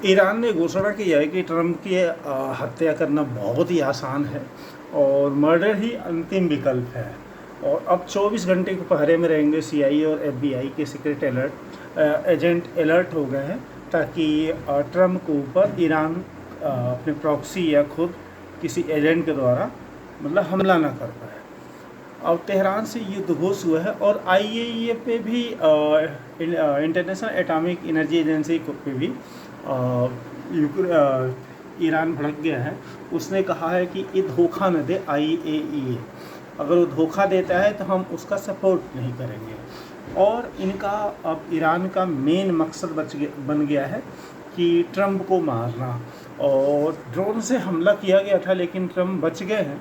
Iran ने घोषणा की है कि ट्रंप की हत्या करना बहुत ही आसान है और मर्डर ही अंतिम विकल्प है। और अब 24 घंटे के पहरे में रहेंगे सीआईए और एफबीआई के सीक्रेट एजेंट अलर्ट हो गए हैं ताकि ट्रंप के ऊपर ईरान अपने प्रॉक्सी या खुद किसी एजेंट के द्वारा मतलब हमला ना कर पाए। अब तेहरान से युद्ध घोष हुआ है और आईएईए पे भी इंटरनेशनल एटॉमिक एनर्जी एजेंसी पे भी ईरान भड़क गया है। उसने कहा है कि ये धोखा न दे आईएईए, अगर वो धोखा देता है तो हम उसका सपोर्ट नहीं करेंगे। और इनका अब ईरान का मेन मकसद बन गया है कि ट्रंप को मारना। और ड्रोन से हमला किया गया था लेकिन ट्रंप बच गए हैं,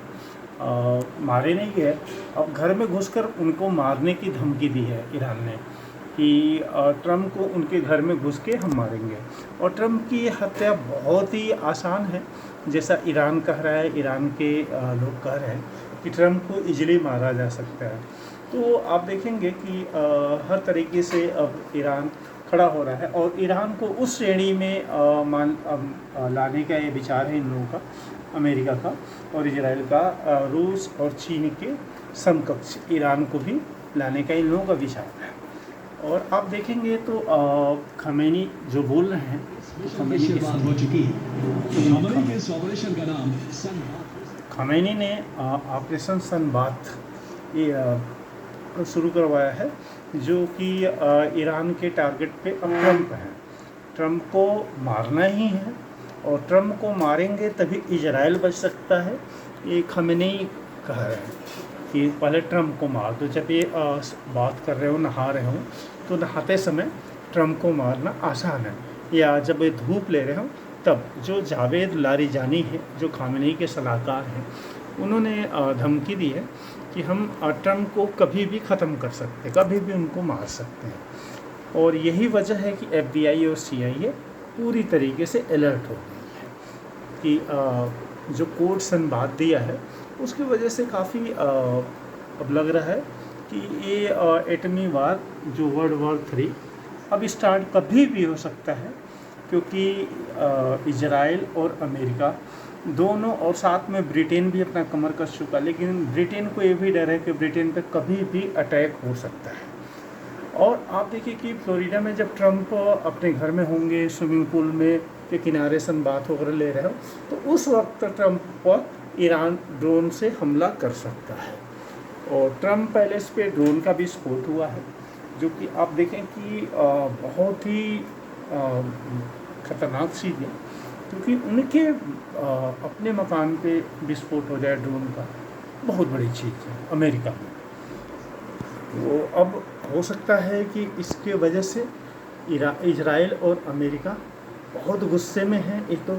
मारे नहीं गए। अब घर में घुसकर उनको मारने की धमकी दी है ईरान ने कि ट्रंप को उनके घर में घुस के हम मारेंगे। और ट्रंप की हत्या बहुत ही आसान है, जैसा ईरान कह रहा है, ईरान के लोग कह रहे हैं कि ट्रंप को इजीली मारा जा सकता है। तो आप देखेंगे कि हर तरीके से अब ईरान खड़ा हो रहा है और ईरान को उस श्रेणी में लाने का ये विचार है इन लोगों का, अमेरिका का और इजराइल का, रूस और चीन के समकक्ष ईरान को भी लाने का इन लोगों का विचार है। और आप देखेंगे तो खमेनी जो बोल रहे हैं, खमेनी ने ऑपरेशन सनबात ये शुरू करवाया है, जो कि ईरान के टारगेट पे अब ट्रंप है। ट्रंप को मारना ही है और ट्रंप को मारेंगे तभी इजराइल बच सकता है। ये खमेनी कह रहे हैं कि पहले ट्रंप को मार दो। जब ये बात कर रहे हो, नहा रहे हो, तो नहाते समय ट्रंप को मारना आसान है, या जब ये धूप ले रहे हो तब। जो जावेद लारिजानी है, जो खामेनी के सलाहकार हैं, उन्होंने धमकी दी है कि हम ट्रंप को कभी भी ख़त्म कर सकते हैं, कभी भी उनको मार सकते हैं। और यही वजह है कि एफबीआई और सीआईए पूरी तरीके से अलर्ट हो गई है कि जो कोड संवाद दिया है उसकी वजह से काफ़ी अब लग रहा है कि ये एटमी वार, जो वर्ल्ड वॉर 3 अब स्टार्ट कभी भी हो सकता है, क्योंकि इजराइल और अमेरिका दोनों, और साथ में ब्रिटेन भी अपना कमर कस चुका, लेकिन ब्रिटेन को ये भी डर है कि ब्रिटेन पे कभी भी अटैक हो सकता है। और आप देखिए कि फ्लोरिडा में जब ट्रंप अपने घर में होंगे, स्विमिंग पूल में के किनारे संबात वगैरह ले रहे हो, तो उस वक्त ट्रंप पर ईरान ड्रोन से हमला कर सकता है। और ट्रंप पैलेस पे ड्रोन का भी विस्फोट हुआ है, जो कि आप देखें कि बहुत ही खतरनाक चीज़ है, क्योंकि उनके अपने मकान पे विस्फोट हो जाए ड्रोन का, बहुत बड़ी चीज़ है अमेरिका में। वो अब हो सकता है कि इसके वजह से इजराइल और अमेरिका बहुत गुस्से में हैं। एक तो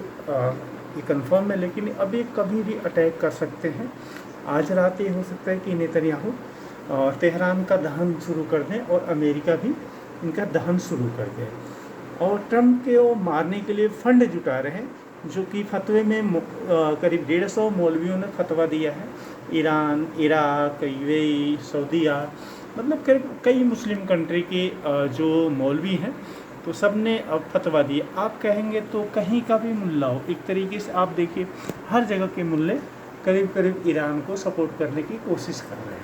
ये कंफर्म है, लेकिन अब ये कभी भी अटैक कर सकते हैं। आज रात ये हो सकता है कि नेतन्याहू तेहरान का दहन शुरू कर दें और अमेरिका भी इनका दहन शुरू कर दे। और ट्रंप के वो मारने के लिए फंड जुटा रहे हैं, जो कि फतवे में करीब 150 मौलवियों ने फतवा दिया है। ईरान, इराक, यूएई, सऊदीया, मतलब कई मुस्लिम कंट्री के जो मौलवी हैं, तो सब ने अब फतवा दिया। आप कहेंगे तो कहीं का भी मुल्ला हो, एक तरीके से आप देखिए हर जगह के मुल्ले करीब करीब ईरान को सपोर्ट करने की कोशिश कर रहे हैं।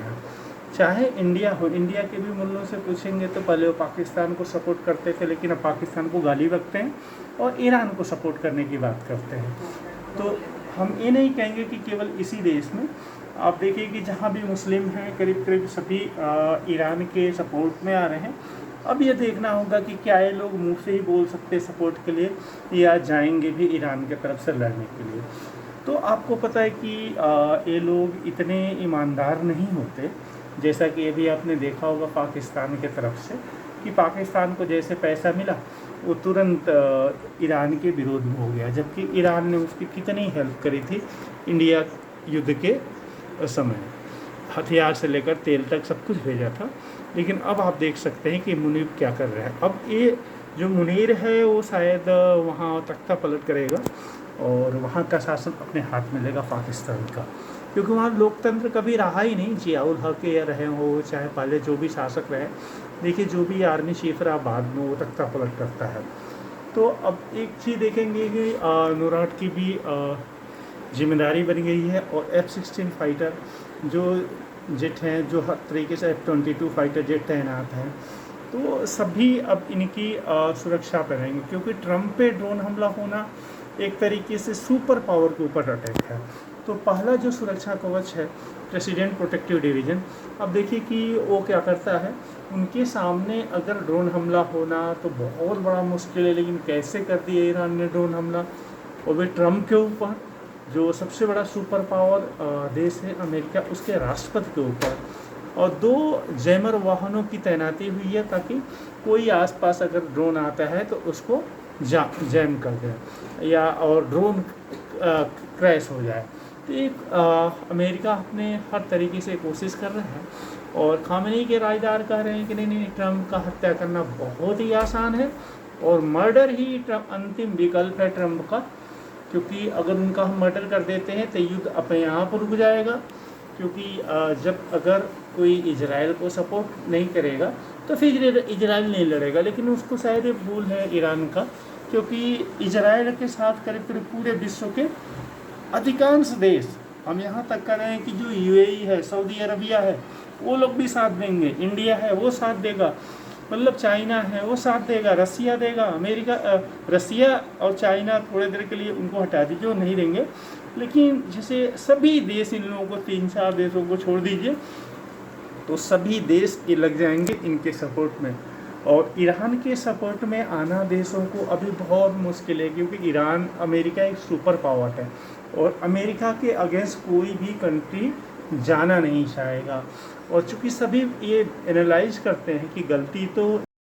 चाहे इंडिया हो, इंडिया के भी मुल्लों से पूछेंगे तो पहले वो पाकिस्तान को सपोर्ट करते थे, लेकिन अब पाकिस्तान को गाली बकते हैं और ईरान को सपोर्ट करने की बात करते हैं। तो हम ये नहीं कहेंगे कि केवल इसी देश में, आप देखिए कि जहाँ भी मुस्लिम हैं करीब करीब सभी ईरान के सपोर्ट में आ रहे हैं। अब ये देखना होगा कि क्या ये लोग मुँह से ही बोल सकते हैं सपोर्ट के लिए, या जाएंगे भी ईरान की तरफ से लड़ने के लिए। तो आपको पता है कि ये लोग इतने ईमानदार नहीं होते, जैसा कि अभी आपने देखा होगा पाकिस्तान के तरफ से, कि पाकिस्तान को जैसे पैसा मिला वो तुरंत ईरान के विरोध में हो गया, जबकि ईरान ने उसकी कितनी हेल्प करी थी इंडिया युद्ध के समय, हथियार से लेकर तेल तक सब कुछ भेजा था। लेकिन अब आप देख सकते हैं कि मुनीर क्या कर रहा है। अब ये जो मुनीर है वो शायद वहाँ तख्ता पलट करेगा और वहाँ का शासन अपने हाथ में लेगा पाकिस्तान का, क्योंकि वहाँ लोकतंत्र कभी रहा ही नहीं। जियाउल हक या रहे हो, चाहे पहले जो भी शासक रहे, देखिए जो भी आर्मी चीफ रहा बाद में वो तख्ता पलट करता है। तो अब एक चीज़ देखेंगे कि नूराट की भी जिम्मेदारी बन गई है, और F-16 फाइटर जो जेट हैं, जो हर तरीके से F-22 फाइटर जेट तैनात हैं, तो सभी अब इनकी सुरक्षा पर रहेंगे, क्योंकि ट्रंप पे ड्रोन हमला होना एक तरीके से सुपर पावर के ऊपर अटैक है। तो पहला जो सुरक्षा कवच है प्रेसिडेंट प्रोटेक्टिव डिवीज़न, अब देखिए कि वो क्या करता है, उनके सामने अगर ड्रोन हमला होना तो बहुत बड़ा मुश्किल है, लेकिन कैसे कर दिया ईरान ने ड्रोन हमला, और भी ट्रंप के ऊपर, जो सबसे बड़ा सुपर पावर देश है अमेरिका, उसके राष्ट्रपति के ऊपर। और 2 जैमर वाहनों की तैनाती हुई है, ताकि कोई आसपास अगर ड्रोन आता है तो उसको जैम कर दे या और ड्रोन क्रैश हो जाए। तो एक अमेरिका अपने हर तरीके से कोशिश कर रहा है, और खामेनी के राजदार कह रहे हैं कि नहीं, ट्रंप का हत्या करना बहुत ही आसान है, और मर्डर ही अंतिम विकल्प है ट्रंप का, क्योंकि अगर उनका हम मर्डर कर देते हैं तो युद्ध अपने आप रुक जाएगा। क्योंकि जब अगर कोई इजराइल को सपोर्ट नहीं करेगा तो फिर इजराइल नहीं लड़ेगा, लेकिन उसको शायद ये भूल है ईरान का, क्योंकि इजराइल के साथ करीब करीब पूरे विश्व के अधिकांश देश, हम यहाँ तक कह रहे हैं कि जो यूएई है, सऊदी अरबिया है, वो लोग भी साथ देंगे, इंडिया है वो साथ देगा, मतलब चाइना है वो साथ देगा, रसिया देगा, अमेरिका रसिया और चाइना थोड़े देर के लिए उनको हटा दीजिए, वो नहीं देंगे, लेकिन जैसे सभी देश, इन लोगों को 3-4 देशों को छोड़ दीजिए, तो सभी देश ये लग जाएंगे इनके सपोर्ट में। और ईरान के सपोर्ट में आना देशों को अभी बहुत मुश्किल है, क्योंकि ईरान, अमेरिका एक सुपर पावर है, और अमेरिका के अगेंस्ट कोई भी कंट्री जाना नहीं चाहेगा। और चूँकि सभी ये एनालाइज करते हैं कि गलती तो